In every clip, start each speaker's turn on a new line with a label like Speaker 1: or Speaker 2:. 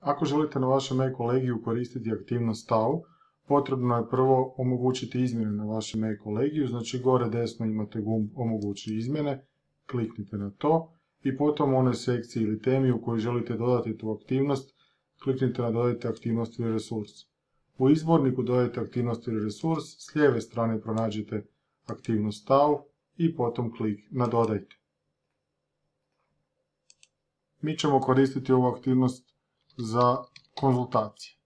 Speaker 1: Ako želite na vašem e-kolegiju koristiti aktivnost stav, potrebno je prvo omogućiti izmjene na vašem e-kolegiju, znači gore desno imate gumb omogući izmjene, kliknite na to i potom u onoj sekciji ili temi u kojoj želite dodati tu aktivnost, kliknite na dodajte aktivnost ili resurs. U izborniku dodajte aktivnost ili resurs, s lijeve strane pronađite aktivnost stav i potom klik na dodajte. Mi ćemo koristiti ovu aktivnost za konzultacije.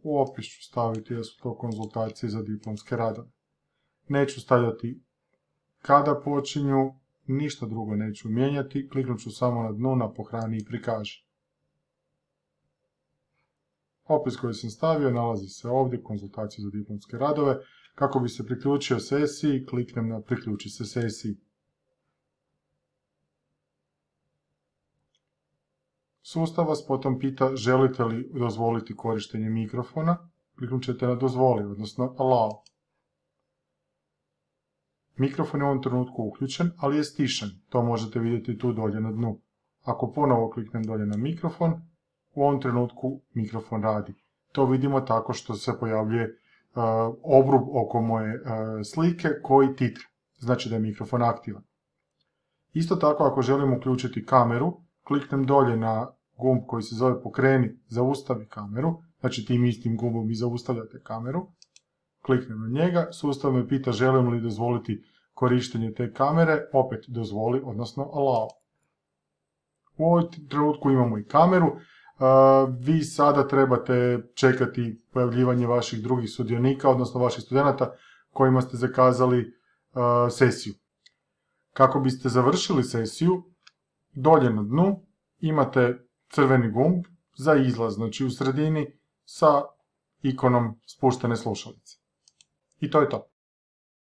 Speaker 1: U opis ću staviti da su to konzultacije za diplomske radove. Neću stavljati kada počinju, ništa drugo neću mijenjati, kliknut ću samo na dnu na pohrani i prikaži. Opis koji sam stavio nalazi se ovdje, konzultacije za diplomske radove. Kako bi se priključio sesiji, kliknem na priključi se sesiji. Sustav vas potom pita želite li dozvoliti korištenje mikrofona, kliknut ćete na dozvoli, odnosno allow. Mikrofon je u ovom trenutku uključen, ali je stišen, to možete vidjeti tu dolje na dnu. Ako ponovo kliknem dolje na mikrofon, u ovom trenutku mikrofon radi. To vidimo tako što se pojavljuje obrub oko moje slike koji titra, znači da je mikrofon aktivan. Isto tako ako želim uključiti kameru, kliknem dolje na gumb koji se zove pokreni, zaustavi kameru, znači tim istim gumbom i zaustavljate kameru. Kliknem na njega, sustav me pita želim li dozvoliti korištenje te kamere, opet dozvoli, odnosno allow. U ovom trenutku imamo i kameru, vi sada trebate čekati pojavljivanje vaših drugih sudionika, odnosno vaših studenata kojima ste zakazali sesiju. Kako biste završili sesiju, dolje na dnu imate crveni gumb za izlaz, znači u sredini sa ikonom spuštene slušalice. I to je to.